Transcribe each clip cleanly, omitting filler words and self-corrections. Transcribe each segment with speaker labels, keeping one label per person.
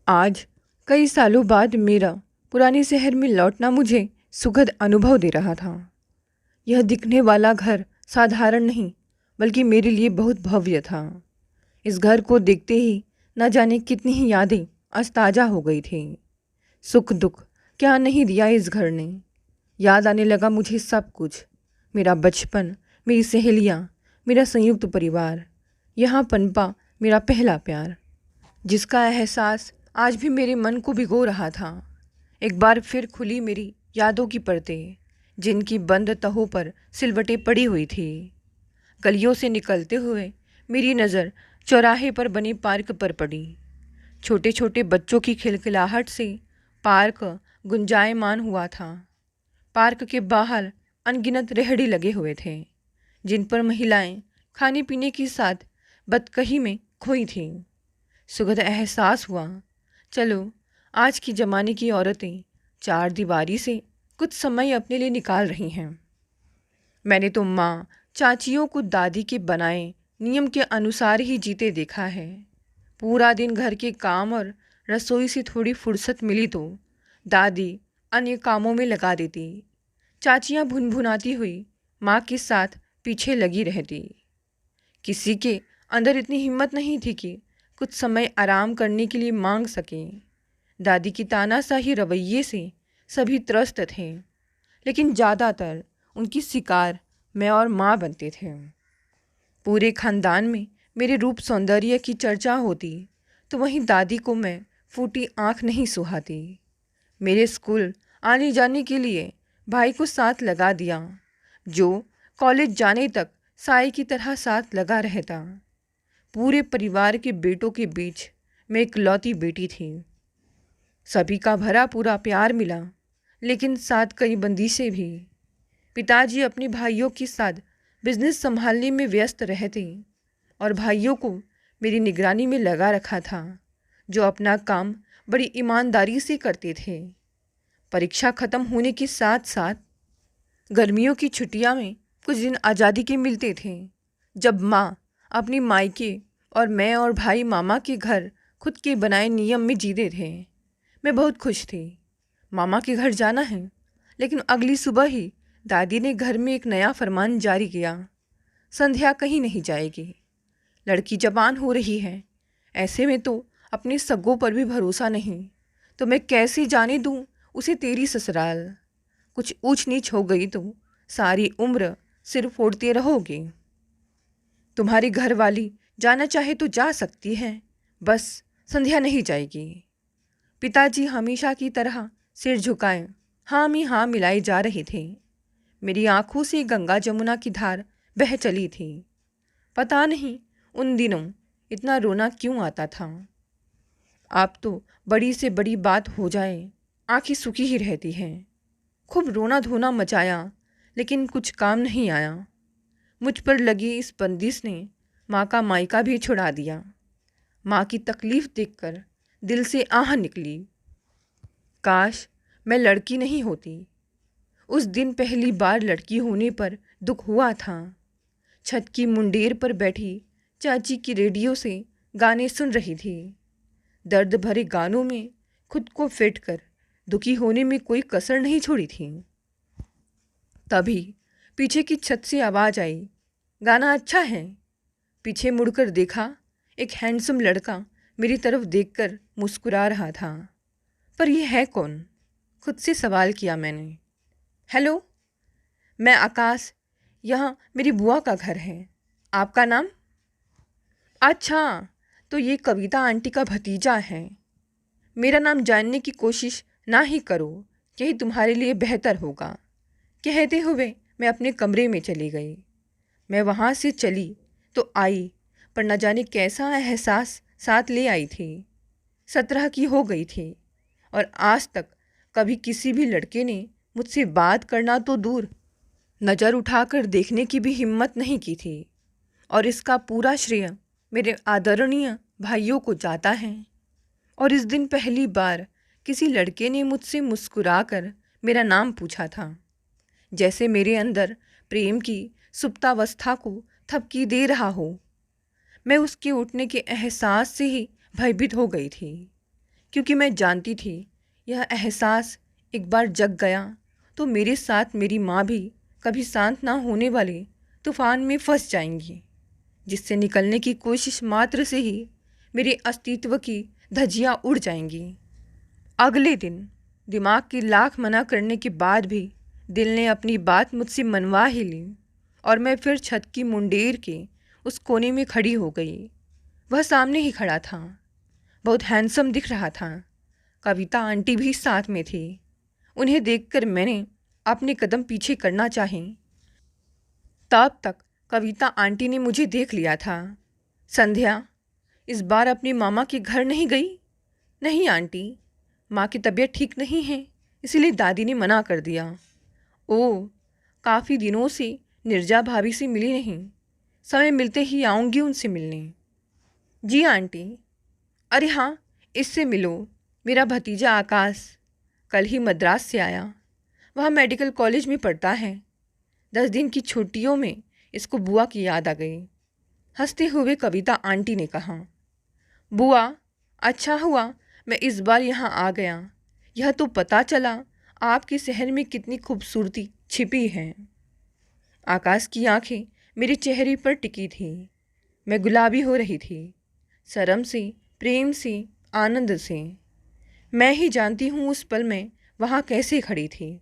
Speaker 1: आज कई सालों बाद मेरा पुराने शहर में लौटना मुझे सुखद अनुभव दे रहा था। यह दिखने वाला घर साधारण नहीं बल्कि मेरे लिए बहुत भव्य था। इस घर को देखते ही न जाने कितनी ही यादें आज ताज़ा हो गई थी। सुख दुख क्या नहीं दिया इस घर ने। याद आने लगा मुझे सब कुछ, मेरा बचपन, मेरी सहेलियाँ, मेरा संयुक्त परिवार, यहाँ पनपा मेरा पहला प्यार, जिसका एहसास आज भी मेरे मन को भिगो रहा था। एक बार फिर खुली मेरी यादों की परतें, जिनकी बंद तहों पर सिलवटें पड़ी हुई थी। गलियों से निकलते हुए मेरी नज़र चौराहे पर बने पार्क पर पड़ी। छोटे छोटे बच्चों की खिलखिलाहट से पार्क गुंजायमान हुआ था। पार्क के बाहर अनगिनत रेहड़ी लगे हुए थे, जिन पर महिलाएं खाने पीने के साथ बतकही में खोई थीं। सुखद एहसास हुआ, चलो आज की ज़माने की औरतें चार दीवारी से कुछ समय अपने लिए निकाल रही हैं। मैंने तो माँ चाचियों को दादी के बनाए नियम के अनुसार ही जीते देखा है। पूरा दिन घर के काम और रसोई से थोड़ी फुर्सत मिली तो दादी अन्य कामों में लगा देती। चाचियाँ भुनभुनाती हुई माँ के साथ पीछे लगी रहती। किसी के अंदर इतनी हिम्मत नहीं थी कि कुछ समय आराम करने के लिए मांग सकें। दादी की तानाशाही रवैये से सभी त्रस्त थे, लेकिन ज़्यादातर उनकी शिकार मैं और माँ बनते थे। पूरे खानदान में मेरे रूप सौंदर्य की चर्चा होती तो वहीं दादी को मैं फूटी आँख नहीं सुहाती। मेरे स्कूल आने जाने के लिए भाई को साथ लगा दिया, जो कॉलेज जाने तक साए की तरह साथ लगा रहता। पूरे परिवार के बेटों के बीच मैं इकलौती बेटी थी। सभी का भरा पूरा प्यार मिला, लेकिन साथ कई बंदिशें भी। पिताजी अपने भाइयों के साथ बिजनेस संभालने में व्यस्त रहते और भाइयों को मेरी निगरानी में लगा रखा था, जो अपना काम बड़ी ईमानदारी से करते थे। परीक्षा ख़त्म होने के साथ साथ गर्मियों की छुट्टियां में कुछ दिन आज़ादी के मिलते थे, जब माँ अपनी मायके और मैं और भाई मामा के घर खुद के बनाए नियम में जीते थे। मैं बहुत खुश थी। मामा के घर जाना है, लेकिन अगली सुबह ही दादी ने घर में एक नया फरमान जारी किया। संध्या कहीं नहीं जाएगी। लड़की जवान हो रही है, ऐसे में तो अपने सगों पर भी भरोसा नहीं, तो मैं कैसे जाने दूँ उसे तेरी ससुराल। कुछ ऊंच नीच हो गई तो सारी उम्र सिर फोड़ते रहोगे। तुम्हारी घर वाली जाना चाहे तो जा सकती है, बस संध्या नहीं जाएगी। पिताजी हमेशा की तरह सिर झुकाए हाँ में हाँ मिलाए जा रहे थे। मेरी आंखों से गंगा जमुना की धार बह चली थी। पता नहीं उन दिनों इतना रोना क्यों आता था। आप तो बड़ी से बड़ी बात हो जाए आंखें सूखी ही रहती हैं। खूब रोना धोना मचाया, लेकिन कुछ काम नहीं आया। मुझ पर लगी इस बंदिश ने माँ का मायका भी छुड़ा दिया। माँ की तकलीफ़ देखकर दिल से आह निकली, काश मैं लड़की नहीं होती। उस दिन पहली बार लड़की होने पर दुख हुआ था। छत की मुंडेर पर बैठी चाची की रेडियो से गाने सुन रही थी। दर्द भरे गानों में खुद को फिट कर दुखी होने में कोई कसर नहीं छोड़ी थी। तभी पीछे की छत से आवाज़ आई, गाना अच्छा है। पीछे मुड़कर देखा, एक हैंडसम लड़का मेरी तरफ देखकर मुस्कुरा रहा था। पर यह है कौन? खुद से सवाल किया मैंने। हेलो, मैं आकाश, यहाँ मेरी बुआ का घर है। आपका नाम? अच्छा, तो ये कविता आंटी का भतीजा है। मेरा नाम जानने की कोशिश ना ही करो, यही तुम्हारे लिए बेहतर होगा। कहते हुए मैं अपने कमरे में चली गई। मैं वहाँ से चली तो आई, पर न जाने कैसा एहसास साथ ले आई थी। 17 की हो गई थी और आज तक कभी किसी भी लड़के ने मुझसे बात करना तो दूर, नज़र उठाकर देखने की भी हिम्मत नहीं की थी। और इसका पूरा श्रेय मेरे आदरणीय भाइयों को जाता है। और इस दिन पहली बार किसी लड़के ने मुझसे मुस्कुराकर मेरा नाम पूछा था, जैसे मेरे अंदर प्रेम की सुप्तावस्था को थपकी दे रहा हो। मैं उसके उठने के एहसास से ही भयभीत हो गई थी। क्योंकि मैं जानती थी यह एहसास एक बार जग गया तो मेरे साथ मेरी माँ भी कभी शांत ना होने वाले तूफान में फंस जाएंगी, जिससे निकलने की कोशिश मात्र से ही मेरे अस्तित्व की धज्जियाँ उड़ जाएंगी। अगले दिन दिमाग की लाख मना करने के बाद भी दिल ने अपनी बात मुझसे मनवा ही ली और मैं फिर छत की मुंडेर के उस कोने में खड़ी हो गई। वह सामने ही खड़ा था, बहुत हैंडसम दिख रहा था। कविता आंटी भी साथ में थी। उन्हें देखकर मैंने अपने कदम पीछे करना चाहे, तब तक कविता आंटी ने मुझे देख लिया था। संध्या, इस बार अपनी मामा के घर नहीं गई? नहीं आंटी, माँ की तबीयत ठीक नहीं है, इसीलिए दादी ने मना कर दिया। ओह, काफ़ी दिनों से निर्जा भाभी से मिली नहीं, समय मिलते ही आऊँगी उनसे मिलने। जी आंटी। अरे हाँ, इससे मिलो, मेरा भतीजा आकाश कल ही मद्रास से आया। वह मेडिकल कॉलेज में पढ़ता है। 10 दिन की छुट्टियों में इसको बुआ की याद आ गई। हंसते हुए कविता आंटी ने कहा, बुआ, अच्छा हुआ मैं इस बार यहाँ आ गया। यह तो पता चला आपके शहर में कितनी खूबसूरती छिपी है। आकाश की आंखें मेरे चेहरे पर टिकी थी। मैं गुलाबी हो रही थी, शर्म से, प्रेम से, आनंद से। मैं ही जानती हूँ उस पल में वहाँ कैसे खड़ी थी।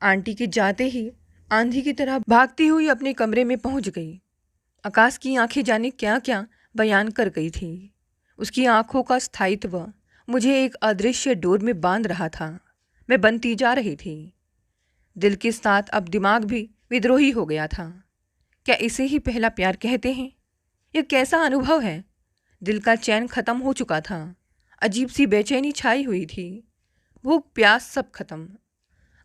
Speaker 1: आंटी के जाते ही आंधी की तरह भागती हुई अपने कमरे में पहुँच गई। आकाश की आंखें जाने क्या क्या बयान कर गई थी। उसकी आंखों का स्थायित्व मुझे एक अदृश्य डोर में बांध रहा था। मैं बनती जा रही थी। दिल के साथ अब दिमाग भी विद्रोही हो गया था। क्या इसे ही पहला प्यार कहते हैं? यह कैसा अनुभव है? दिल का चैन खत्म हो चुका था। अजीब सी बेचैनी छाई हुई थी। भूख प्यास सब खत्म।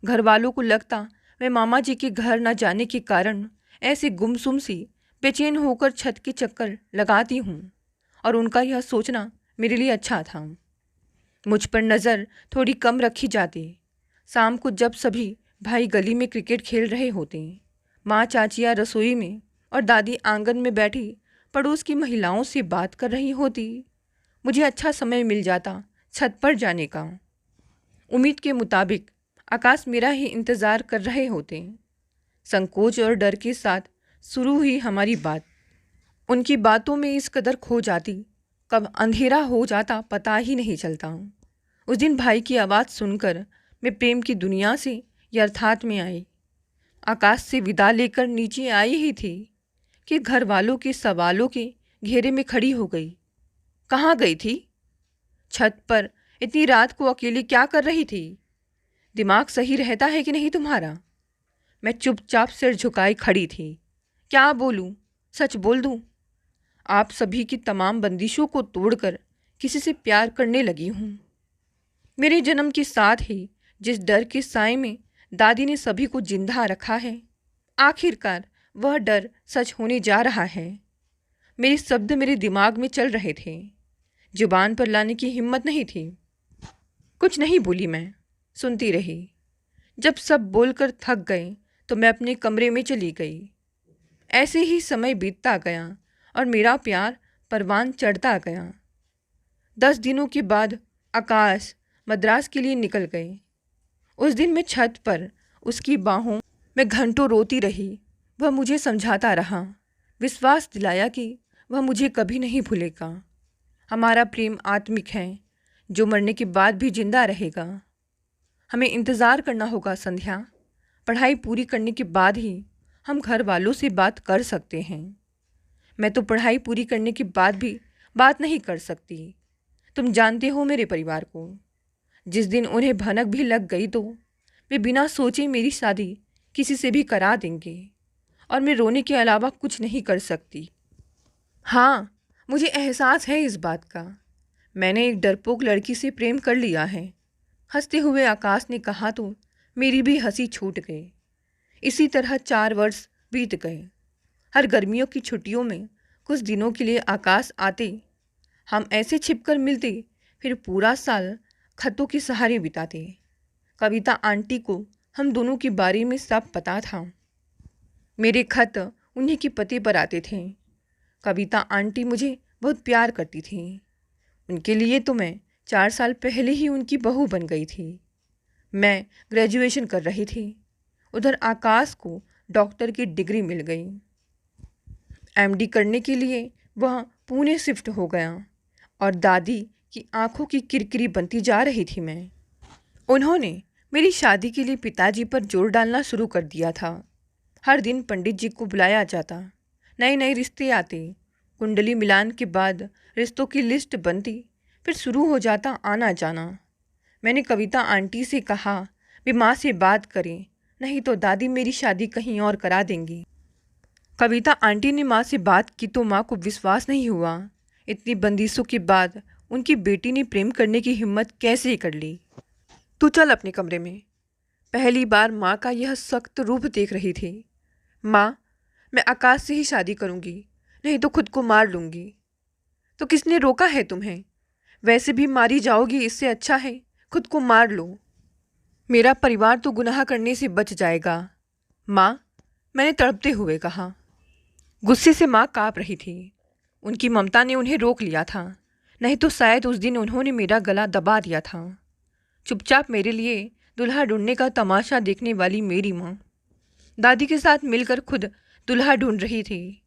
Speaker 1: घर वालों को लगता मैं मामा जी के घर न जाने के कारण ऐसे गुमसुम सी बेचैन होकर छत के चक्कर लगाती हूँ, और उनका यह सोचना मेरे लिए अच्छा था। मुझ पर नज़र थोड़ी कम रखी जाती। शाम को जब सभी भाई गली में क्रिकेट खेल रहे होते, माँ चाचियाँ रसोई में और दादी आंगन में बैठी पड़ोस की महिलाओं से बात कर रही होती, मुझे अच्छा समय मिल जाता छत पर जाने का। उम्मीद के मुताबिक आकाश मेरा ही इंतज़ार कर रहे होते। संकोच और डर के साथ शुरू हुई हमारी बात। उनकी बातों में इस कदर खो जाती, कब अंधेरा हो जाता पता ही नहीं चलता। उस दिन भाई की आवाज़ सुनकर मैं प्रेम की दुनिया से यथार्थ में आई। आकाश से विदा लेकर नीचे आई ही थी कि घर वालों के सवालों के घेरे में खड़ी हो गई। कहाँ गई थी? छत पर इतनी रात को अकेली क्या कर रही थी? दिमाग सही रहता है कि नहीं तुम्हारा? मैं चुपचाप सिर झुकाई खड़ी थी। क्या बोलूं? सच बोल दूं? आप सभी की तमाम बंदिशों को तोड़कर किसी से प्यार करने लगी हूँ। मेरे जन्म के साथ ही जिस डर के साए में दादी ने सभी को जिंदा रखा है, आखिरकार वह डर सच होने जा रहा है। मेरे शब्द मेरे दिमाग में चल रहे थे, जुबान पर लाने की हिम्मत नहीं थी। कुछ नहीं बोली, मैं सुनती रही। जब सब बोलकर थक गए तो मैं अपने कमरे में चली गई। ऐसे ही समय बीतता गया और मेरा प्यार परवान चढ़ता गया। 10 दिनों के बाद आकाश मद्रास के लिए निकल गए। उस दिन मैं छत पर उसकी बाहों में घंटों रोती रही। वह मुझे समझाता रहा, विश्वास दिलाया कि वह मुझे कभी नहीं भूलेगा। हमारा प्रेम आत्मिक है, जो मरने के बाद भी जिंदा रहेगा। हमें इंतज़ार करना होगा संध्या। पढ़ाई पूरी करने के बाद ही हम घर वालों से बात कर सकते हैं। मैं तो पढ़ाई पूरी करने के बाद भी बात नहीं कर सकती। तुम जानते हो मेरे परिवार को। जिस दिन उन्हें भनक भी लग गई तो वे बिना सोचे मेरी शादी किसी से भी करा देंगे, और मैं रोने के अलावा कुछ नहीं कर सकती। हाँ, मुझे एहसास है इस बात का। मैंने एक डरपोक लड़की से प्रेम कर लिया है। हंसते हुए आकाश ने कहा तो मेरी भी हंसी छूट गई। इसी तरह 4 वर्ष बीत गए। हर गर्मियों की छुट्टियों में कुछ दिनों के लिए आकाश आते। हम ऐसे छिपकर मिलते, फिर पूरा साल खतों के सहारे बिताते। कविता आंटी को हम दोनों के बारे में सब पता था। मेरे खत उन्हीं के पते पर आते थे। कविता आंटी मुझे बहुत प्यार करती थी। उनके लिए तो मैं 4 साल पहले ही उनकी बहू बन गई थी। मैं ग्रेजुएशन कर रही थी। उधर आकाश को डॉक्टर की डिग्री मिल गई। एमडी करने के लिए वह पुणे शिफ्ट हो गया और दादी की आंखों की किरकिरी बनती जा रही थी मैं। उन्होंने मेरी शादी के लिए पिताजी पर जोर डालना शुरू कर दिया था। हर दिन पंडित जी को बुलाया जाता, नए नए रिश्ते आते, कुंडली मिलान के बाद रिश्तों की लिस्ट बनती, फिर शुरू हो जाता आना जाना। मैंने कविता आंटी से कहा वे माँ से बात करें, नहीं तो दादी मेरी शादी कहीं और करा देंगी। कविता आंटी ने माँ से बात की तो माँ को विश्वास नहीं हुआ। इतनी बंदिशों के बाद उनकी बेटी ने प्रेम करने की हिम्मत कैसे कर ली। तू चल अपने कमरे में। पहली बार माँ का यह सख्त रूप देख रही थी। माँ, मैं आकाश से ही शादी करूँगी, नहीं तो खुद को मार लूँगी। तो किसने रोका है तुम्हें? वैसे भी मारी जाओगी, इससे अच्छा है खुद को मार लो। मेरा परिवार तो गुनाह करने से बच जाएगा। माँ, मैंने तड़पते हुए कहा। गुस्से से माँ काँप रही थी। उनकी ममता ने उन्हें रोक लिया था, नहीं तो शायद उस दिन उन्होंने मेरा गला दबा दिया था। चुपचाप मेरे लिए दुल्हा ढूंढने का तमाशा देखने वाली मेरी माँ दादी के साथ मिलकर खुद दुल्हा ढूंढ रही थी।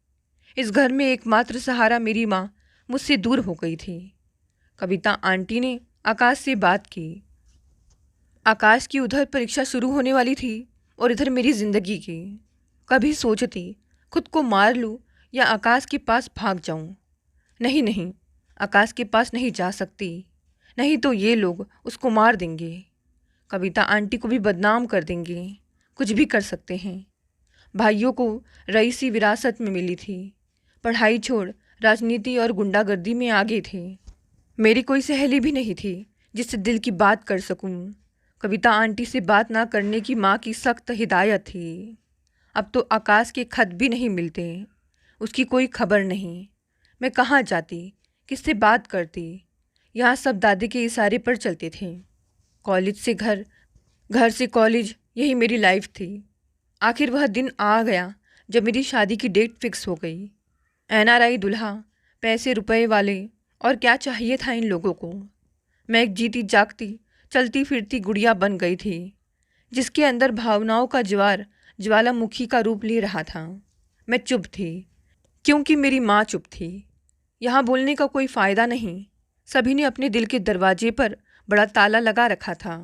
Speaker 1: इस घर में एकमात्र सहारा मेरी माँ मुझसे दूर हो गई थी। कविता आंटी ने आकाश से बात की। आकाश की उधर परीक्षा शुरू होने वाली थी और इधर मेरी ज़िंदगी की। कभी सोचती खुद को मार लूँ या आकाश के पास भाग जाऊँ। नहीं नहीं, आकाश के पास नहीं जा सकती, नहीं तो ये लोग उसको मार देंगे, कविता आंटी को भी बदनाम कर देंगे। कुछ भी कर सकते हैं। भाइयों को रईसी विरासत में मिली थी, पढ़ाई छोड़ राजनीति और गुंडागर्दी में आगे थे। मेरी कोई सहेली भी नहीं थी जिससे दिल की बात कर सकूं। कविता आंटी से बात ना करने की माँ की सख्त हिदायत थी। अब तो आकाश के खत भी नहीं मिलते, उसकी कोई खबर नहीं। मैं कहाँ जाती, किससे बात करती? यहाँ सब दादी के इशारे पर चलते थे। कॉलेज से घर, घर से कॉलेज, यही मेरी लाइफ थी। आखिर वह दिन आ गया जब मेरी शादी की डेट फिक्स हो गई। एनआरआई दूल्हा, पैसे रुपए वाले, और क्या चाहिए था इन लोगों को। मैं एक जीती जागती चलती फिरती गुड़िया बन गई थी, जिसके अंदर भावनाओं का ज्वार ज्वालामुखी का रूप ले रहा था। मैं चुप थी क्योंकि मेरी माँ चुप थी। यहाँ बोलने का कोई फ़ायदा नहीं। सभी ने अपने दिल के दरवाजे पर बड़ा ताला लगा रखा था।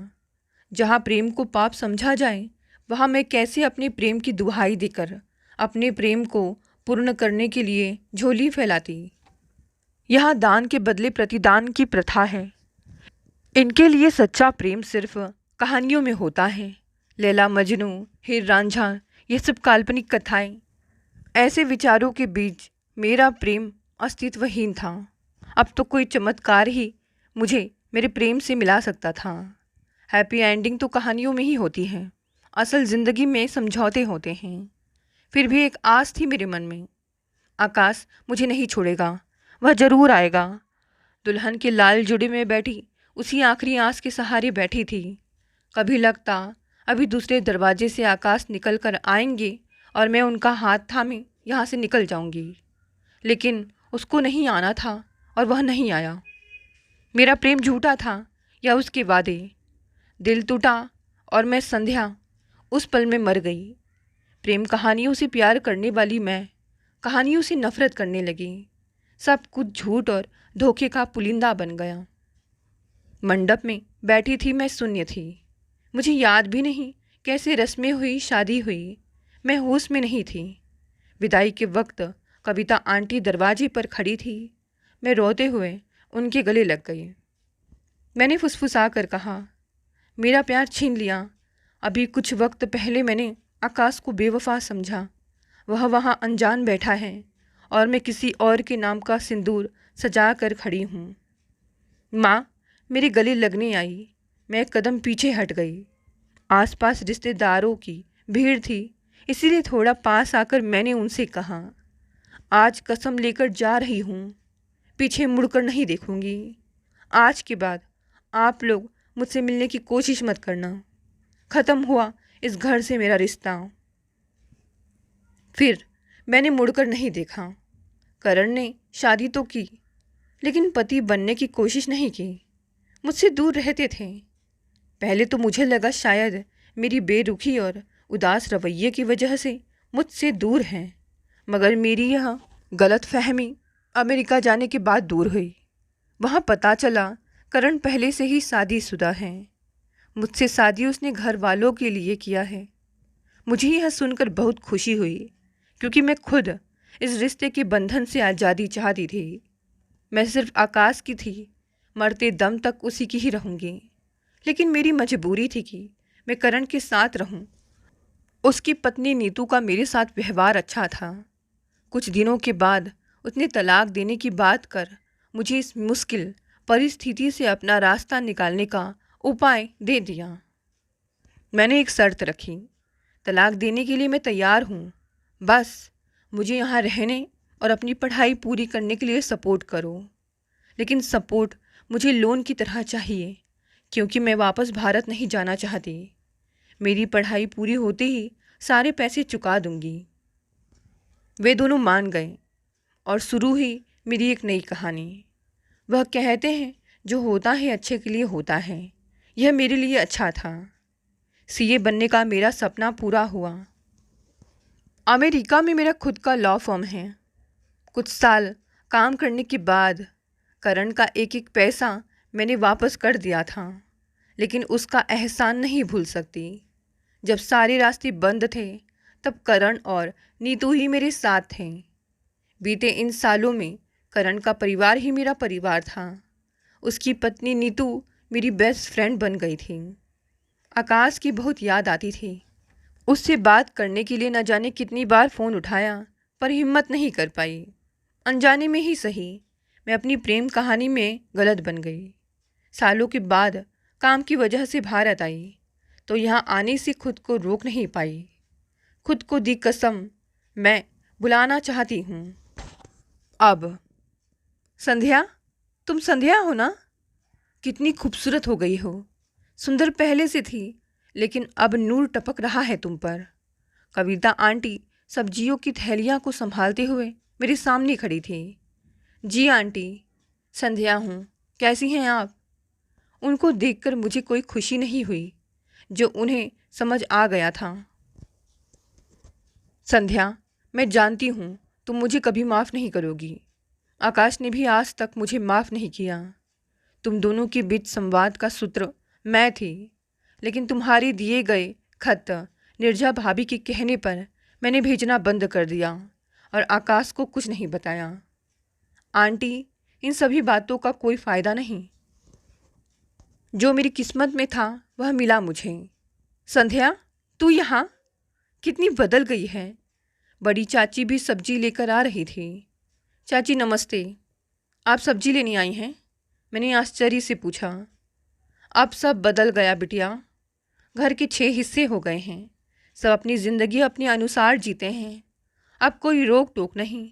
Speaker 1: जहाँ प्रेम को पाप समझा जाए, वहाँ मैं कैसे अपने प्रेम की दुहाई देकर अपने प्रेम को पूर्ण करने के लिए झोली फैलाती। यहाँ दान के बदले प्रतिदान की प्रथा है। इनके लिए सच्चा प्रेम सिर्फ कहानियों में होता है। लैला मजनू, हीर रांझा, ये सब काल्पनिक कथाएं। ऐसे विचारों के बीच मेरा प्रेम अस्तित्वहीन था। अब तो कोई चमत्कार ही मुझे मेरे प्रेम से मिला सकता था। हैप्पी एंडिंग तो कहानियों में ही होती है, असल ज़िंदगी में समझौते होते हैं। फिर भी एक आस थी मेरे मन में, आकाश मुझे नहीं छोड़ेगा, वह ज़रूर आएगा। दुल्हन के लाल जुड़े में बैठी उसी आखिरी आस के सहारे बैठी थी। कभी लगता अभी दूसरे दरवाजे से आकाश निकल कर आएंगे और मैं उनका हाथ थामे यहाँ से निकल जाऊंगी। लेकिन उसको नहीं आना था और वह नहीं आया। मेरा प्रेम झूठा था या उसके वादे। दिल टूटा और मैं संध्या उस पल में मर गई। प्रेम कहानियों से प्यार करने वाली मैं कहानियों से नफरत करने लगी। सब कुछ झूठ और धोखे का पुलिंदा बन गया। मंडप में बैठी थी मैं, शून्य थी। मुझे याद भी नहीं कैसे रस्में हुई, शादी हुई। मैं होश में नहीं थी। विदाई के वक्त कविता आंटी दरवाजे पर खड़ी थी। मैं रोते हुए उनके गले लग गई। मैंने फुसफुसा कर कहा, मेरा प्यार छीन लिया। अभी कुछ वक्त पहले मैंने आकाश को बेवफा समझा। वह वहाँ अनजान बैठा है और मैं किसी और के नाम का सिंदूर सजा कर खड़ी हूँ। माँ मेरे गले लगने आई। मैं एक कदम पीछे हट गई। आसपास रिश्तेदारों की भीड़ थी, इसीलिए थोड़ा पास आकर मैंने उनसे कहा, आज कसम लेकर जा रही हूँ, पीछे मुड़कर नहीं देखूंगी। आज के बाद आप लोग मुझसे मिलने की कोशिश मत करना। ख़त्म हुआ इस घर से मेरा रिश्ता। फिर मैंने मुड़कर नहीं देखा। करण ने शादी तो की, लेकिन पति बनने की कोशिश नहीं की। मुझसे दूर रहते थे। पहले तो मुझे लगा शायद मेरी बेरुखी और उदास रवैये की वजह से मुझसे दूर हैं, मगर मेरी यह गलतफहमी अमेरिका जाने के बाद दूर हुई। वहाँ पता चला करण पहले से ही शादीशुदा है। मुझसे शादी उसने घर वालों के लिए किया है। मुझे यह सुनकर बहुत खुशी हुई, क्योंकि मैं खुद इस रिश्ते के बंधन से आज़ादी चाहती थी। मैं सिर्फ आकाश की थी, मरते दम तक उसी की ही रहूँगी। लेकिन मेरी मजबूरी थी कि मैं करण के साथ रहूं। उसकी पत्नी नीतू का मेरे साथ व्यवहार अच्छा था। कुछ दिनों के बाद उसने तलाक देने की बात कर मुझे इस मुश्किल परिस्थिति से अपना रास्ता निकालने का उपाय दे दिया। मैंने एक शर्त रखी, तलाक देने के लिए मैं तैयार हूँ, बस मुझे यहाँ रहने और अपनी पढ़ाई पूरी करने के लिए सपोर्ट करो। लेकिन सपोर्ट मुझे लोन की तरह चाहिए, क्योंकि मैं वापस भारत नहीं जाना चाहती। मेरी पढ़ाई पूरी होते ही सारे पैसे चुका दूंगी। वे दोनों मान गए और शुरू हुई मेरी एक नई कहानी। वह कहते हैं जो होता है अच्छे के लिए होता है। यह मेरे लिए अच्छा था। सीए बनने का मेरा सपना पूरा हुआ। अमेरिका में मेरा खुद का लॉ फर्म है। कुछ साल काम करने के बाद करण का एक एक पैसा मैंने वापस कर दिया था, लेकिन उसका एहसान नहीं भूल सकती। जब सारे रास्ते बंद थे तब करण और नीतू ही मेरे साथ थे। बीते इन सालों में करण का परिवार ही मेरा परिवार था। उसकी पत्नी नीतू मेरी बेस्ट फ्रेंड बन गई थी। आकाश की बहुत याद आती थी। उससे बात करने के लिए न जाने कितनी बार फ़ोन उठाया, पर हिम्मत नहीं कर पाई। अनजाने में ही सही, मैं अपनी प्रेम कहानी में गलत बन गई। सालों के बाद काम की वजह से भारत आई तो यहाँ आने से खुद को रोक नहीं पाई। खुद को दी कसम मैं बुलाना चाहती हूँ। अब संध्या, तुम संध्या हो ना? कितनी खूबसूरत हो गई हो। सुंदर पहले से थी, लेकिन अब नूर टपक रहा है तुम पर। कविता आंटी सब्जियों की थैलियाँ को संभालते हुए मेरे सामने खड़ी थी। जी आंटी, संध्या हूँ, कैसी हैं आप? उनको देखकर मुझे कोई खुशी नहीं हुई, जो उन्हें समझ आ गया था। संध्या, मैं जानती हूँ तुम मुझे कभी माफ़ नहीं करोगी। आकाश ने भी आज तक मुझे माफ़ नहीं किया। तुम दोनों के बीच संवाद का सूत्र मैं थी, लेकिन तुम्हारे दिए गए खत निर्जा भाभी के कहने पर मैंने भेजना बंद कर दिया और आकाश को कुछ नहीं बताया। आंटी, इन सभी बातों का कोई फ़ायदा नहीं। जो मेरी किस्मत में था वह मिला मुझे। संध्या, तू यहाँ? कितनी बदल गई है। बड़ी चाची भी सब्जी लेकर आ रही थी। चाची नमस्ते, आप सब्जी लेने आई हैं? मैंने आश्चर्य से पूछा। अब सब बदल गया बिटिया। घर के 6 हिस्से हो गए हैं। सब अपनी ज़िंदगी अपने अनुसार जीते हैं। अब कोई रोक टोक नहीं।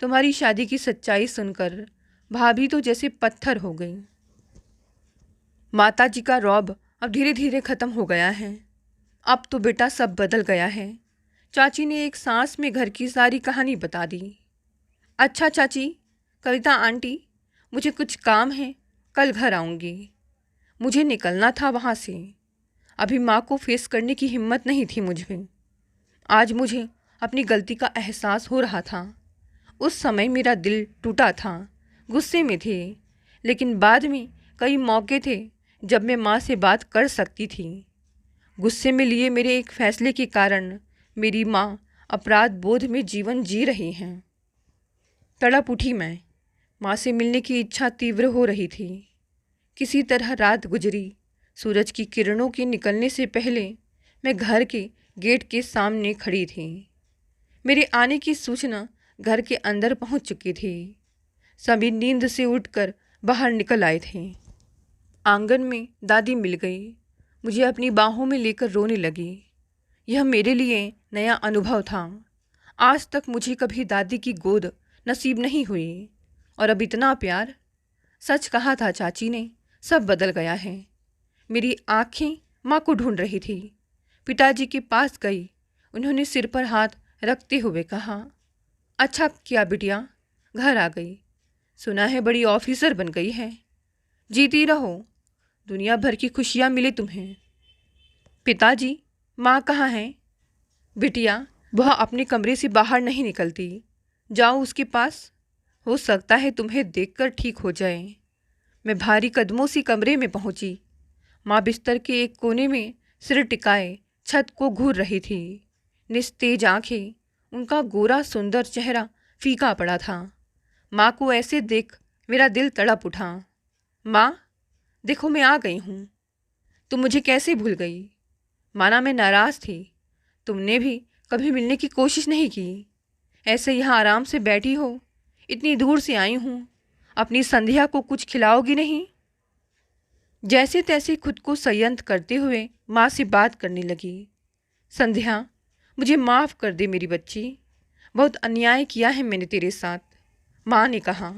Speaker 1: तुम्हारी शादी की सच्चाई सुनकर भाभी तो जैसे पत्थर हो गई। माता जी का रौब अब धीरे धीरे ख़त्म हो गया है। अब तो बेटा सब बदल गया है। चाची ने एक सांस में घर की सारी कहानी बता दी। अच्छा चाची, कविता आंटी, मुझे कुछ काम है, कल घर आऊँगी। मुझे निकलना था वहाँ से। अभी माँ को फेस करने की हिम्मत नहीं थी मुझ में। आज मुझे अपनी गलती का एहसास हो रहा था। उस समय मेरा दिल टूटा था, गुस्से में थे, लेकिन बाद में कई मौके थे जब मैं माँ से बात कर सकती थी। गुस्से में लिए मेरे एक फैसले के कारण मेरी माँ अपराध बोध में जीवन जी रही हैं। तड़प उठी मैं। माँ से मिलने की इच्छा तीव्र हो रही थी। किसी तरह रात गुजरी। सूरज की किरणों के निकलने से पहले मैं घर के गेट के सामने खड़ी थी। मेरे आने की सूचना घर के अंदर पहुंच चुकी थी। सभी नींद से उठकर बाहर निकल आए थे। आंगन में दादी मिल गई। मुझे अपनी बाहों में लेकर रोने लगी। यह मेरे लिए नया अनुभव था। आज तक मुझे कभी दादी की गोद नसीब नहीं हुई, और अब इतना प्यार। सच कहा था चाची ने, सब बदल गया है। मेरी आँखें माँ को ढूंढ रही थी। पिताजी के पास गई। उन्होंने सिर पर हाथ रखते हुए कहा, अच्छा क्या बिटिया, घर आ गई। सुना है बड़ी ऑफिसर बन गई है। जीती रहो, दुनिया भर की खुशियाँ मिले तुम्हें। पिताजी, माँ कहाँ हैं? बिटिया, वह अपने कमरे से बाहर नहीं निकलती। जाओ उसके पास, हो सकता है तुम्हें देखकर ठीक हो जाए। मैं भारी कदमों से कमरे में पहुंची। माँ बिस्तर के एक कोने में सिर टिकाए छत को घूर रही थी। निस्तेज आंखें, उनका गोरा सुंदर चेहरा फीका पड़ा था। माँ को ऐसे देख मेरा दिल तड़प उठा। माँ, देखो मैं आ गई हूँ। तुम मुझे कैसे भूल गई? माना मैं नाराज़ थी। तुमने भी कभी मिलने की कोशिश नहीं की। ऐसे यहाँ आराम से बैठी हो, इतनी दूर से आई हूँ। अपनी संध्या को कुछ खिलाओगी नहीं? जैसे तैसे खुद को संयत करते हुए माँ से बात करने लगी। संध्या, मुझे माफ़ कर दे मेरी बच्ची। बहुत अन्याय किया है मैंने तेरे साथ। माँ ने कहा।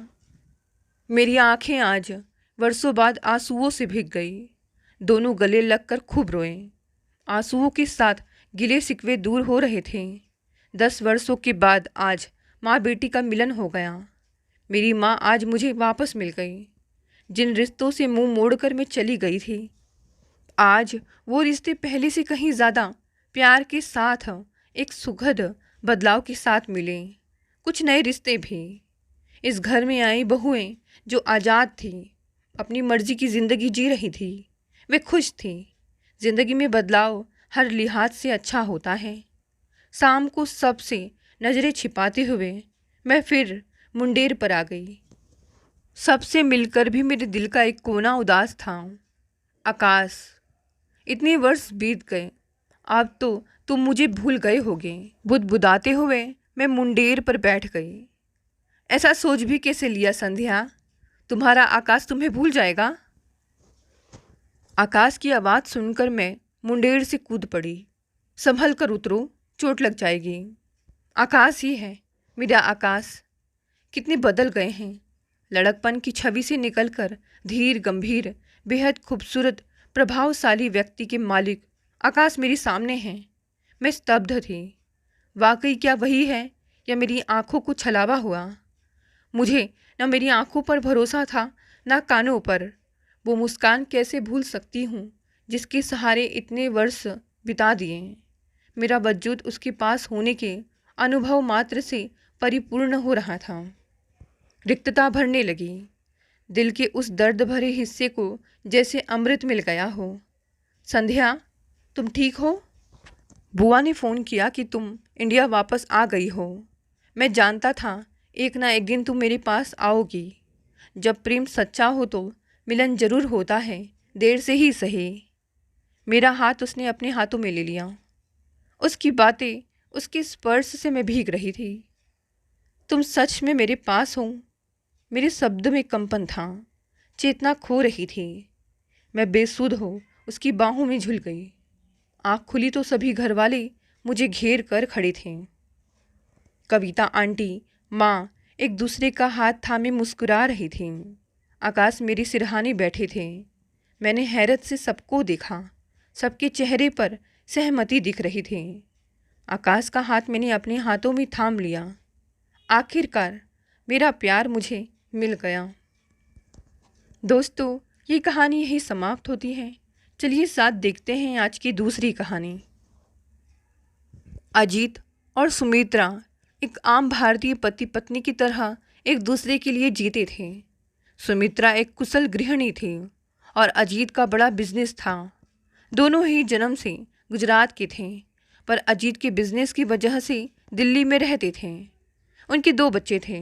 Speaker 1: मेरी आंखें आज वर्षों बाद आंसुओं से भीग गई। दोनों गले लगकर खूब रोए। आंसुओं के साथ गिले शिकवे दूर हो रहे थे। 10 वर्षों के बाद आज माँ बेटी का मिलन हो गया। मेरी माँ आज मुझे वापस मिल गई। जिन रिश्तों से मुंह मोड़कर मैं चली गई थी, आज वो रिश्ते पहले से कहीं ज़्यादा प्यार के साथ, एक सुखद बदलाव के साथ मिले। कुछ नए रिश्ते भी। इस घर में आई बहुएं जो आज़ाद थी, अपनी मर्जी की ज़िंदगी जी रही थी, वे खुश थी। ज़िंदगी में बदलाव हर लिहाज से अच्छा होता है। शाम को सबसे नज़रें छिपाते हुए मैं फिर मुंडेर पर आ गई। सबसे मिलकर भी मेरे दिल का एक कोना उदास था। आकाश, इतने वर्ष बीत गए, अब तो तुम मुझे भूल गए होगे। बुदबुदाते हुए मैं मुंडेर पर बैठ गई। ऐसा सोच भी कैसे लिया संध्या? तुम्हारा आकाश तुम्हें भूल जाएगा? आकाश की आवाज़ सुनकर मैं मुंडेर से कूद पड़ी। संभल कर उतरो, चोट लग जाएगी। आकाश ही है, मेरा आकाश। कितने बदल गए हैं। लड़कपन की छवि से निकलकर धीर गंभीर, बेहद खूबसूरत, प्रभावशाली व्यक्ति के मालिक आकाश मेरे सामने हैं। मैं स्तब्ध थी। वाकई क्या वही है या मेरी आंखों को छलावा हुआ? मुझे न मेरी आंखों पर भरोसा था, न कानों पर। वो मुस्कान कैसे भूल सकती हूँ जिसके सहारे इतने वर्ष बिता दिए। मेरा वजूद उसके पास होने के अनुभव मात्र से परिपूर्ण हो रहा था। रिक्तता भरने लगी। दिल के उस दर्द भरे हिस्से को जैसे अमृत मिल गया हो। संध्या, तुम ठीक हो? बुआ ने फ़ोन किया कि तुम इंडिया वापस आ गई हो। मैं जानता था एक ना एक दिन तुम मेरे पास आओगी। जब प्रेम सच्चा हो तो मिलन जरूर होता है, देर से ही सही। मेरा हाथ उसने अपने हाथों में ले लिया। उसकी बातें, उसके स्पर्श से मैं भीग रही थी। तुम सच में मेरे पास हो? मेरे शब्द में कंपन था। चेतना खो रही थी। मैं बेसुध हो उसकी बाहों में झुल गई। आँख खुली तो सभी घरवाले मुझे घेर कर खड़े थे। कविता आंटी, माँ एक दूसरे का हाथ थामे मुस्कुरा रही थीं। आकाश मेरे सिरहाने बैठे थे। मैंने हैरत से सबको देखा। सबके चेहरे पर सहमति दिख रही थी। आकाश का हाथ मैंने अपने हाथों में थाम लिया। आखिरकार मेरा प्यार मुझे मिल गया। दोस्तों, ये कहानी यही समाप्त होती है। चलिए साथ देखते हैं आज की दूसरी कहानी। अजीत और सुमित्रा एक आम भारतीय पति पत्नी की तरह एक दूसरे के लिए जीते थे। सुमित्रा एक कुशल गृहिणी थी और अजीत का बड़ा बिजनेस था। दोनों ही जन्म से गुजरात के थे, पर अजीत के बिजनेस की वजह से दिल्ली में रहते थे। उनके 2 बच्चे थे,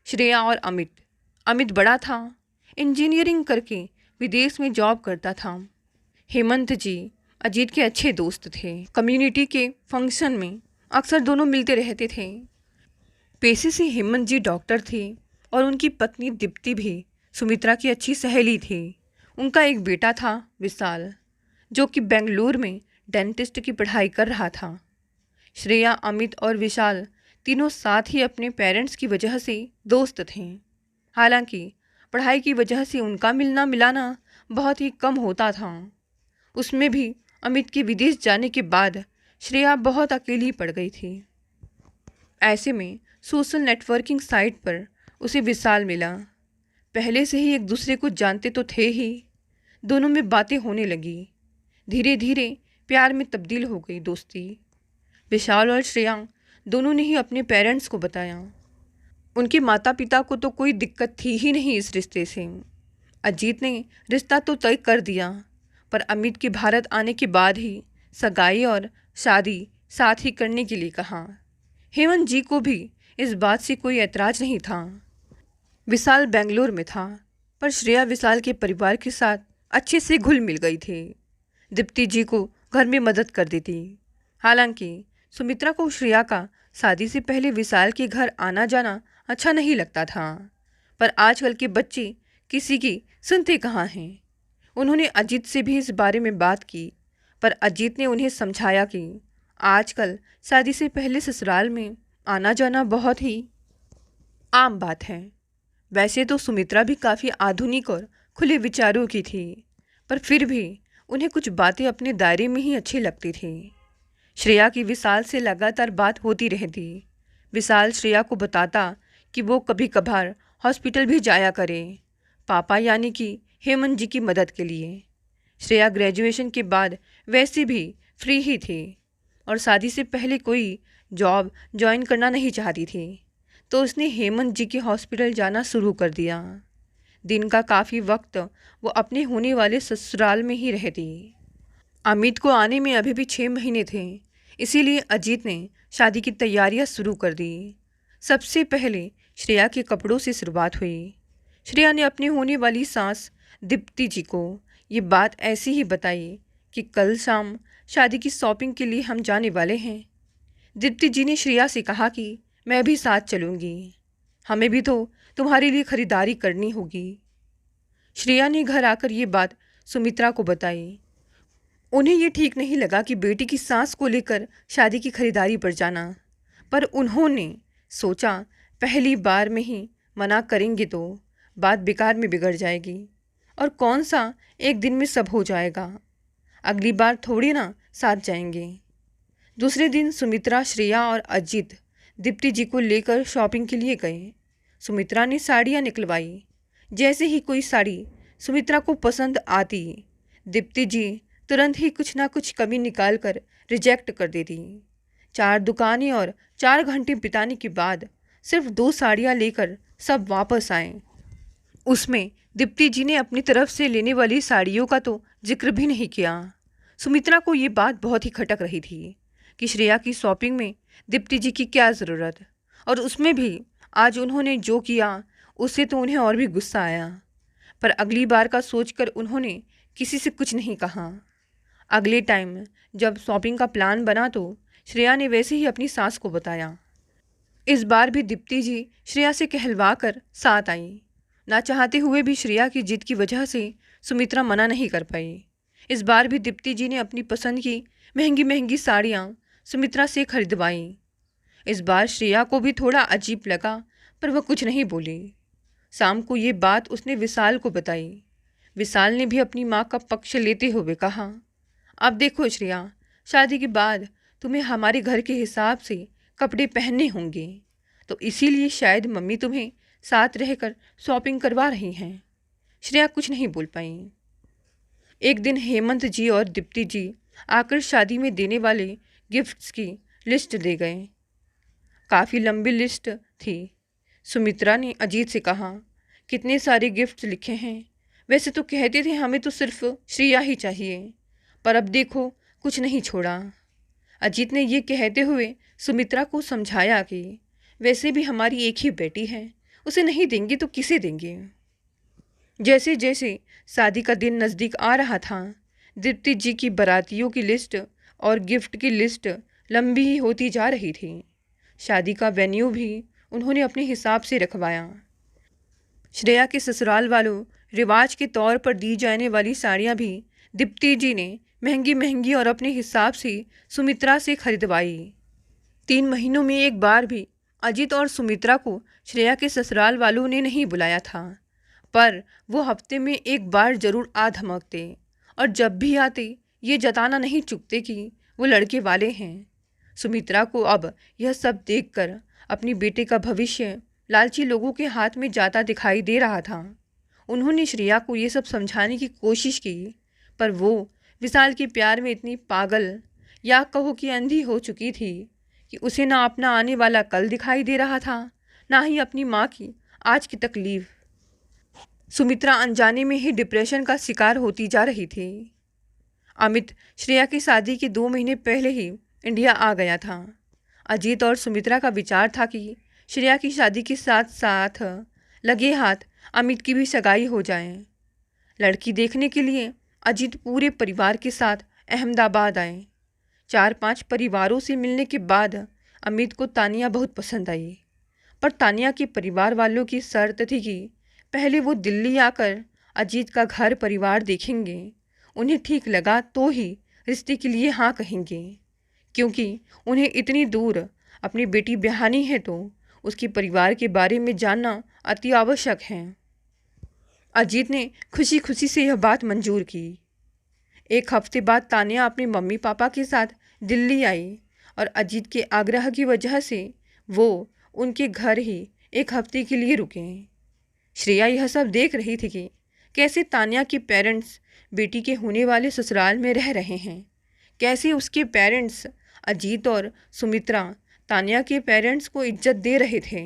Speaker 1: श्रेया और अमित। अमित बड़ा था, इंजीनियरिंग करके विदेश में जॉब करता था। हेमंत जी अजीत के अच्छे दोस्त थे। कम्युनिटी के फंक्शन में अक्सर दोनों मिलते रहते थे। पेशे से हेमंत जी डॉक्टर थे और उनकी पत्नी दीप्ति भी सुमित्रा की अच्छी सहेली थी। उनका एक बेटा था विशाल, जो कि बेंगलुरु में डेंटिस्ट की पढ़ाई कर रहा था। श्रेया, अमित और विशाल तीनों साथ ही अपने पेरेंट्स की वजह से दोस्त थे। हालांकि पढ़ाई की वजह से उनका मिलना मिलाना बहुत ही कम होता था। उसमें भी अमित के विदेश जाने के बाद श्रेया बहुत अकेली पड़ गई थी। ऐसे में सोशल नेटवर्किंग साइट पर उसे विशाल मिला। पहले से ही एक दूसरे को जानते तो थे ही। दोनों में बातें होने लगी। धीरे धीरे प्यार में तब्दील हो गई दोस्ती। विशाल और श्रेया दोनों ने ही अपने पेरेंट्स को बताया। उनके माता पिता को तो कोई दिक्कत थी ही नहीं इस रिश्ते से। अजीत ने रिश्ता तो तय कर दिया, पर अमित के भारत आने के बाद ही सगाई और शादी साथ ही करने के लिए कहा। हेमंत जी को भी इस बात से कोई ऐतराज नहीं था। विशाल बेंगलोर में था, पर श्रेया विशाल के परिवार के साथ अच्छे से घुल मिल गई थी। दीप्ति जी को घर में मदद कर देती। हालांकि सुमित्रा को श्रेया का शादी से पहले विशाल के घर आना जाना अच्छा नहीं लगता था, पर आजकल के बच्चे किसी की सुनते कहाँ हैं। उन्होंने अजीत से भी इस बारे में बात की, पर अजीत ने उन्हें समझाया कि आजकल शादी से पहले ससुराल में आना जाना बहुत ही आम बात है। वैसे तो सुमित्रा भी काफ़ी आधुनिक और खुले विचारों की थी, पर फिर भी उन्हें कुछ बातें अपने दायरे में ही अच्छी लगती थी। श्रेया की विशाल से लगातार बात होती रहती। विशाल श्रेया को बताता कि वो कभी कभार हॉस्पिटल भी जाया करे, पापा यानी कि हेमंत जी की मदद के लिए। श्रेया ग्रेजुएशन के बाद वैसे भी फ्री ही थी और शादी से पहले कोई जॉब ज्वाइन करना नहीं चाहती थी, तो उसने हेमंत जी के हॉस्पिटल जाना शुरू कर दिया। दिन का काफ़ी वक्त वो अपने होने वाले ससुराल में ही रहती। अमित को आने में अभी भी 6 महीने थे, इसीलिए अजीत ने शादी की तैयारियां शुरू कर दी। सबसे पहले श्रेया के कपड़ों से शुरुआत हुई। श्रेया ने अपनी होने वाली सास दीप्ति जी को ये बात ऐसी ही बताई कि कल शाम शादी की शॉपिंग के लिए हम जाने वाले हैं। दीप्ति जी ने श्रेया से कहा कि मैं भी साथ चलूँगी, हमें भी तो तुम्हारे लिए खरीदारी करनी होगी। श्रेया ने घर आकर ये बात सुमित्रा को बताई। उन्हें ये ठीक नहीं लगा कि बेटी की सास को लेकर शादी की खरीदारी पर जाना, पर उन्होंने सोचा पहली बार में ही मना करेंगे तो बात बेकार में बिगड़ जाएगी, और कौन सा एक दिन में सब हो जाएगा, अगली बार थोड़ी ना साथ जाएंगे। दूसरे दिन सुमित्रा, श्रेया और अजीत दीप्ति जी को लेकर शॉपिंग के लिए गए। सुमित्रा ने साड़ियाँ निकलवाई। जैसे ही कोई साड़ी सुमित्रा को पसंद आती, दीप्ति जी तुरंत ही कुछ ना कुछ कमी निकाल कर रिजेक्ट कर देती। 4 दुकानें और 4 घंटे बिताने के बाद सिर्फ 2 साड़ियाँ लेकर सब वापस आए। उसमें दीप्ति जी ने अपनी तरफ से लेने वाली साड़ियों का तो जिक्र भी नहीं किया। सुमित्रा को ये बात बहुत ही खटक रही थी कि श्रेया की शॉपिंग में दीप्ति जी की क्या ज़रूरत, और उसमें भी आज उन्होंने जो किया उससे तो उन्हें और भी गुस्सा आया। पर अगली बार का सोचकर उन्होंने किसी से कुछ नहीं कहा। अगले टाइम जब शॉपिंग का प्लान बना तो श्रेया ने वैसे ही अपनी सास को बताया। इस बार भी दीप्ति जी श्रेया से कहलवा कर साथ आई। ना चाहते हुए भी श्रेया की जिद की वजह से सुमित्रा मना नहीं कर पाई। इस बार भी दीप्ति जी ने अपनी पसंद की महंगी महंगी साड़ियाँ सुमित्रा से खरीदवाई। इस बार श्रेया को भी थोड़ा अजीब लगा, पर वह कुछ नहीं बोली। शाम को ये बात उसने विशाल को बताई। विशाल ने भी अपनी माँ का पक्ष लेते हुए कहा, अब देखो श्रेया, शादी के बाद तुम्हें हमारे घर के हिसाब से कपड़े पहनने होंगे, तो इसीलिए शायद मम्मी तुम्हें साथ रहकर शॉपिंग करवा रही हैं। श्रेया कुछ नहीं बोल पाई। एक दिन हेमंत जी और दीप्ति जी आकर शादी में देने वाले गिफ्ट्स की लिस्ट दे गए। काफ़ी लंबी लिस्ट थी। सुमित्रा ने अजीत से कहा, कितने सारे गिफ्ट्स लिखे हैं, वैसे तो कहते थे हमें तो सिर्फ श्रेया ही चाहिए, पर अब देखो कुछ नहीं छोड़ा। अजीत ने ये कहते हुए सुमित्रा को समझाया कि वैसे भी हमारी एक ही बेटी है, उसे नहीं देंगे तो किसे देंगे। जैसे जैसे शादी का दिन नज़दीक आ रहा था, दीप्ति जी की बारातियों की लिस्ट और गिफ्ट की लिस्ट लंबी ही होती जा रही थी। शादी का वेन्यू भी उन्होंने अपने हिसाब से रखवाया। श्रेया के ससुराल वालों रिवाज के तौर पर दी जाने वाली साड़ियाँ भी दीप्ति जी ने महंगी महंगी और अपने हिसाब से सुमित्रा से खरीदवाई। 3 महीनों में एक बार भी अजीत और सुमित्रा को श्रेया के ससुराल वालों ने नहीं बुलाया था, पर वो हफ्ते में एक बार ज़रूर आ धमकते, और जब भी आते ये जताना नहीं चूकते कि वो लड़के वाले हैं। सुमित्रा को अब यह सब देखकर अपनी बेटे का भविष्य लालची लोगों के हाथ में जाता दिखाई दे रहा था। उन्होंने श्रेया को ये सब समझाने की कोशिश की, पर वो विशाल के प्यार में इतनी पागल या कहो कि अंधी हो चुकी थी कि उसे ना अपना आने वाला कल दिखाई दे रहा था, ना ही अपनी माँ की आज की तकलीफ। सुमित्रा अनजाने में ही डिप्रेशन का शिकार होती जा रही थी। अमित श्रेया की शादी के 2 महीने पहले ही इंडिया आ गया था। अजीत और सुमित्रा का विचार था कि श्रेया की शादी के साथ साथ लगे हाथ अमित की भी सगाई हो जाए। लड़की देखने के लिए अजीत पूरे परिवार के साथ अहमदाबाद आए। 4-5 परिवारों से मिलने के बाद अमित को तानिया बहुत पसंद आई, पर तानिया के परिवार वालों की शर्त थी कि पहले वो दिल्ली आकर अजीत का घर परिवार देखेंगे। उन्हें ठीक लगा तो ही रिश्ते के लिए हाँ कहेंगे, क्योंकि उन्हें इतनी दूर अपनी बेटी ब्याहनी है तो उसके परिवार के बारे में जानना अति आवश्यक है। अजीत ने खुशी खुशी से यह बात मंजूर की। 1 हफ्ते बाद तानिया अपने मम्मी पापा के साथ दिल्ली आई और अजीत के आग्रह की वजह से वो उनके घर ही 1 हफ्ते के लिए रुके। श्रेया यह सब देख रही थी कि कैसे तानिया के पेरेंट्स बेटी के होने वाले ससुराल में रह रहे हैं, कैसे उसके पेरेंट्स अजीत और सुमित्रा तानिया के पेरेंट्स को इज्जत दे रहे थे।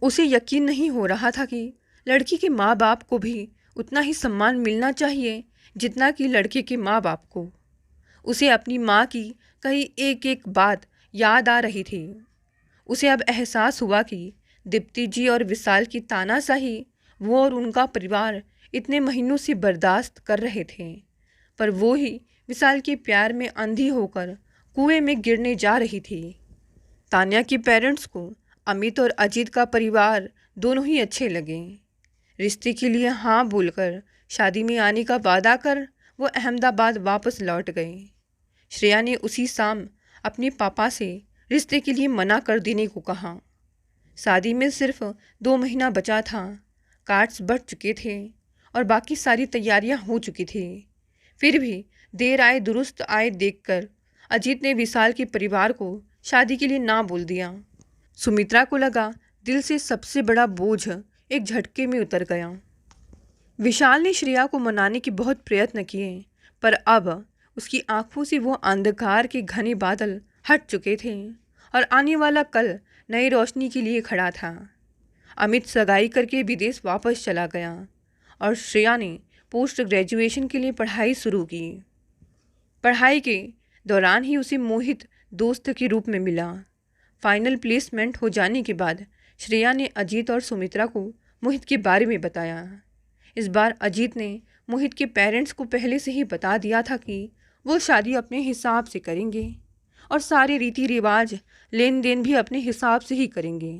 Speaker 1: उसे यकीन नहीं हो रहा था कि लड़की के माँ बाप को भी उतना ही सम्मान मिलना चाहिए जितना कि लड़के के माँ बाप को। उसे अपनी माँ की कही एक एक बात याद आ रही थी। उसे अब एहसास हुआ कि दीप्ति जी और विशाल की तानाशाही वो और उनका परिवार इतने महीनों से बर्दाश्त कर रहे थे, पर वो ही विशाल के प्यार में अंधी होकर कुएं में गिरने जा रही थी। तान्या के पेरेंट्स को अमित और अजीत का परिवार दोनों ही अच्छे लगे। रिश्ते के लिए हाँ बोलकर शादी में आने का वादा कर वो अहमदाबाद वापस लौट गए। श्रेया ने उसी शाम अपने पापा से रिश्ते के लिए मना कर देने को कहा। शादी में सिर्फ 2 महीना बचा था, कार्ड्स बढ़ चुके थे और बाकी सारी तैयारियां हो चुकी थी। फिर भी देर आए दुरुस्त आए देखकर अजीत ने विशाल के परिवार को शादी के लिए ना बोल दिया। सुमित्रा को लगा दिल से सबसे बड़ा बोझ एक झटके में उतर गया। विशाल ने श्रेया को मनाने के बहुत प्रयत्न किए, पर अब उसकी आंखों से वो अंधकार के घने बादल हट चुके थे और आने वाला कल नई रोशनी के लिए खड़ा था। अमित सगाई करके विदेश वापस चला गया और श्रेया ने पोस्ट ग्रेजुएशन के लिए पढ़ाई शुरू की। पढ़ाई के दौरान ही उसे मोहित दोस्त के रूप में मिला। फाइनल प्लेसमेंट हो जाने के बाद श्रेया ने अजीत और सुमित्रा को मोहित के बारे में बताया। इस बार अजीत ने मोहित के पेरेंट्स को पहले से ही बता दिया था कि वो शादी अपने हिसाब से करेंगे और सारे रीति रिवाज लेन देन भी अपने हिसाब से ही करेंगे।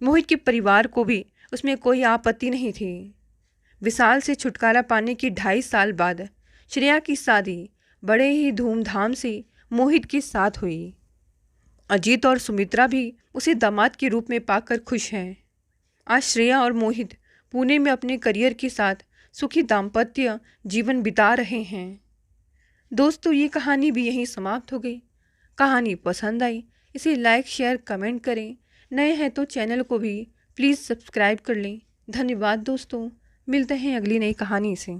Speaker 1: मोहित के परिवार को भी उसमें कोई आपत्ति नहीं थी। विशाल से छुटकारा पाने के 2.5 साल बाद श्रेया की शादी बड़े ही धूमधाम से मोहित के साथ हुई। अजीत और सुमित्रा भी उसे दामाद के रूप में पाकर खुश हैं। आज श्रेया और मोहित पुणे में अपने करियर के साथ सुखी दाम्पत्य जीवन बिता रहे हैं। दोस्तों, ये कहानी भी यहीं समाप्त हो गई। कहानी पसंद आई इसे लाइक शेयर कमेंट करें। नए हैं तो चैनल को भी प्लीज़ सब्सक्राइब कर लें। धन्यवाद दोस्तों, मिलते हैं अगली नई कहानी से।